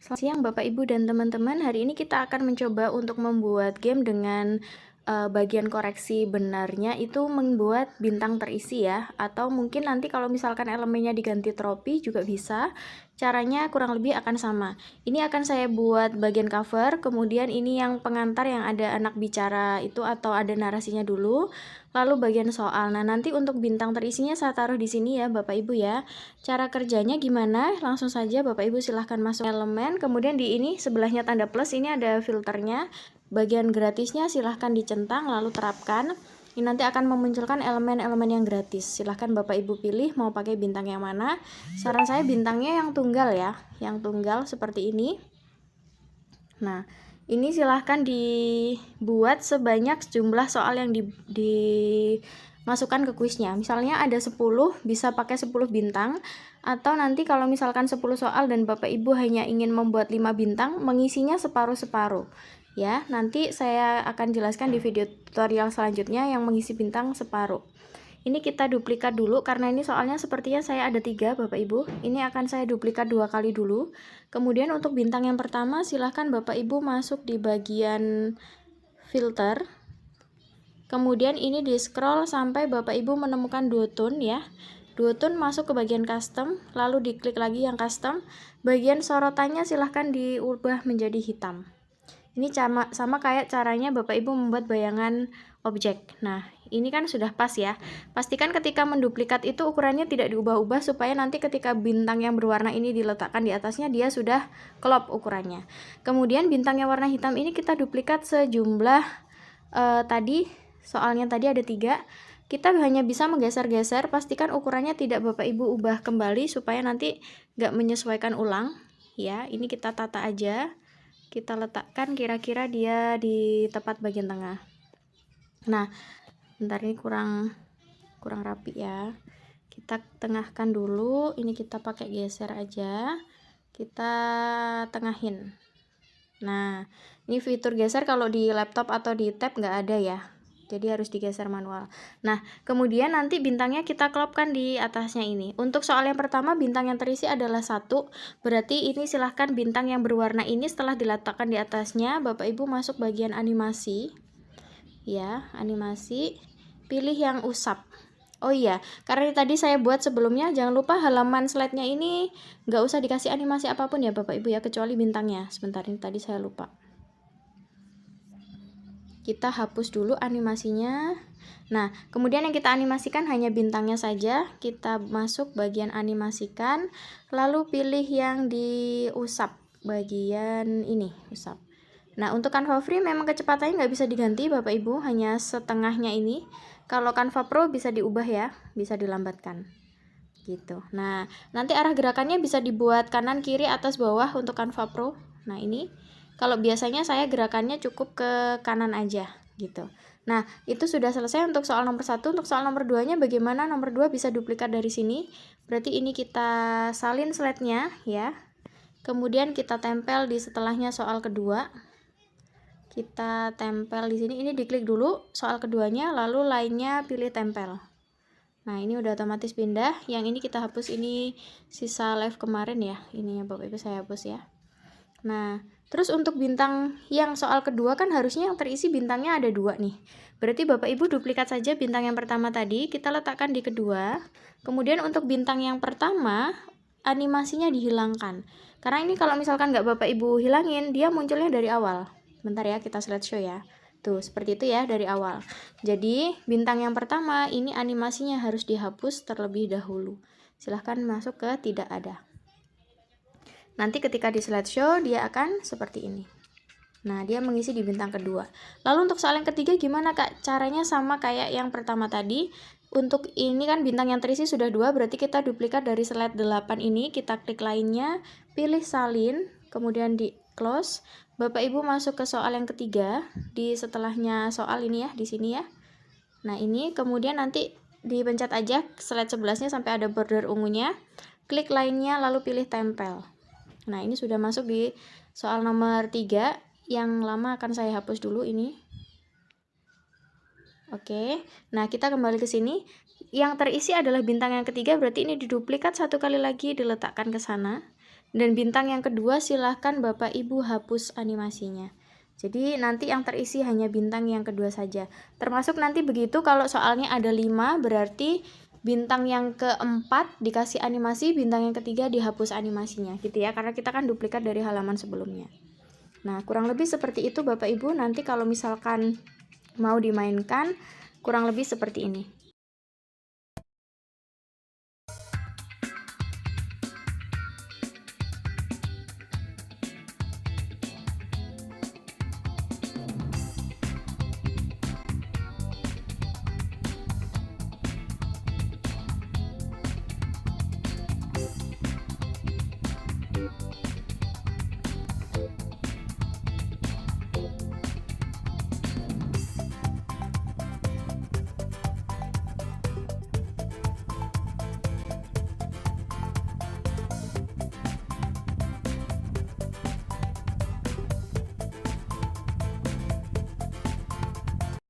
Selamat siang Bapak Ibu dan teman-teman. Hari ini kita akan mencoba untuk membuat game dengan bagian koreksi benarnya itu membuat bintang terisi ya. Atau mungkin nanti kalau misalkan elemennya diganti tropi juga bisa. Caranya kurang lebih akan sama. Ini akan saya buat bagian cover, kemudian ini yang pengantar yang ada anak bicara itu atau ada narasinya dulu. Lalu bagian soal. Nah, nanti untuk bintang terisinya saya taruh di sini ya Bapak Ibu ya. Cara kerjanya gimana? Langsung saja Bapak Ibu silahkan masuk elemen, kemudian di ini sebelahnya tanda plus ini ada filternya. Bagian gratisnya silahkan dicentang lalu terapkan. Ini nanti akan memunculkan elemen-elemen yang gratis. Silahkan Bapak Ibu pilih mau pakai bintang yang mana. Saran saya bintangnya yang tunggal ya, yang tunggal seperti ini. Nah, ini silahkan dibuat sebanyak jumlah soal yang dimasukkan ke kuisnya. Misalnya ada 10, bisa pakai 10 bintang. Atau nanti kalau misalkan 10 soal dan Bapak Ibu hanya ingin membuat 5 bintang, mengisinya separuh-separuh. Ya, nanti saya akan jelaskan di video tutorial selanjutnya yang mengisi bintang separuh. Ini kita duplikat dulu karena ini soalnya sepertinya saya ada 3 Bapak Ibu. Ini akan saya duplikat 2 kali dulu. Kemudian untuk bintang yang pertama silahkan Bapak Ibu masuk di bagian filter. Kemudian ini di scroll sampai Bapak Ibu menemukan duotone ya. Duotone masuk ke bagian custom, lalu diklik lagi yang custom. Bagian sorotannya silahkan diubah menjadi hitam. Ini sama kayak caranya Bapak Ibu membuat bayangan objek. Nah, ini kan sudah pas ya. Pastikan ketika menduplikat itu ukurannya tidak diubah-ubah supaya nanti ketika bintang yang berwarna ini diletakkan di atasnya dia sudah klop ukurannya. Kemudian bintang yang warna hitam ini kita duplikat sejumlah tadi, soalnya tadi ada 3. Kita hanya bisa menggeser-geser, pastikan ukurannya tidak Bapak Ibu ubah kembali supaya nanti nggak menyesuaikan ulang. Ya, ini kita tata aja. Kita letakkan kira-kira dia di tepat bagian tengah. Nah, bentar ini kurang rapi ya. Kita tengahkan dulu. Ini kita pakai geser aja. Kita tengahin. Nah, ini fitur geser kalau di laptop atau di tab nggak ada ya. Jadi harus digeser manual. Nah, kemudian nanti bintangnya kita klopkan di atasnya ini. Untuk soal yang pertama, bintang yang terisi adalah 1. Berarti ini silahkan bintang yang berwarna ini setelah diletakkan di atasnya, Bapak Ibu masuk bagian animasi. Ya, animasi. Pilih yang usap. Oh iya, karena tadi saya buat sebelumnya, jangan lupa halaman slide-nya ini nggak usah dikasih animasi apapun ya Bapak Ibu ya, kecuali bintangnya. Sebentar, ini tadi saya lupa. Kita hapus dulu animasinya. Nah, kemudian yang kita animasikan hanya bintangnya saja. Kita masuk bagian animasikan, lalu pilih yang diusap, bagian ini, usap. Nah, untuk Canva Free memang kecepatannya nggak bisa diganti Bapak Ibu, hanya setengahnya ini. Kalau Canva Pro bisa diubah ya, bisa dilambatkan. Gitu. Nah, nanti arah gerakannya bisa dibuat kanan, kiri, atas, bawah untuk Canva Pro. Nah, ini kalau biasanya saya gerakannya cukup ke kanan aja gitu. Nah, itu sudah selesai untuk soal nomor 1. Untuk soal nomor 2-nya bagaimana? Nomor 2 bisa duplikat dari sini. Berarti ini kita salin slide-nya ya. Kemudian kita tempel di setelahnya soal kedua. Kita tempel di sini. Ini diklik dulu soal keduanya, lalu lainnya pilih tempel. Nah, ini udah otomatis pindah. Yang ini kita hapus, ini sisa live kemarin ya. Ini ya Bapak Ibu saya hapus ya. Nah, terus untuk bintang yang soal kedua kan harusnya yang terisi bintangnya ada 2 nih. Berarti Bapak Ibu duplikat saja bintang yang pertama tadi, kita letakkan di kedua. Kemudian untuk bintang yang pertama, animasinya dihilangkan. Karena ini kalau misalkan nggak Bapak Ibu hilangin, dia munculnya dari awal. Bentar ya, kita slideshow ya. Tuh, seperti itu ya dari awal. Jadi, bintang yang pertama ini animasinya harus dihapus terlebih dahulu. Silahkan masuk ke tidak ada. Nanti ketika di slideshow dia akan seperti ini. Nah, dia mengisi di bintang kedua. Lalu untuk soal yang ketiga gimana Kak? Caranya sama kayak yang pertama tadi. Untuk ini kan bintang yang terisi sudah 2, berarti kita duplikat dari slide 8 ini. Kita klik lainnya, pilih salin, kemudian di close. Bapak Ibu masuk ke soal yang ketiga, di setelahnya soal ini ya, di sini ya. Nah, ini kemudian nanti dipencet aja slide 11-nya sampai ada border ungunya. Klik lainnya lalu pilih tempel. Nah, ini sudah masuk di soal nomor 3. Yang lama akan saya hapus dulu ini. Oke. Nah, kita kembali ke sini. Yang terisi adalah bintang yang ketiga, berarti ini diduplikat 1 kali lagi, diletakkan ke sana. Dan bintang yang kedua silahkan Bapak Ibu hapus animasinya. Jadi nanti yang terisi hanya bintang yang kedua saja. Termasuk nanti begitu kalau soalnya ada 5, berarti bintang yang keempat dikasih animasi, bintang yang ketiga dihapus animasinya gitu ya, karena kita kan duplikat dari halaman sebelumnya. Nah, kurang lebih seperti itu Bapak Ibu. Nanti kalau misalkan mau dimainkan, kurang lebih seperti ini.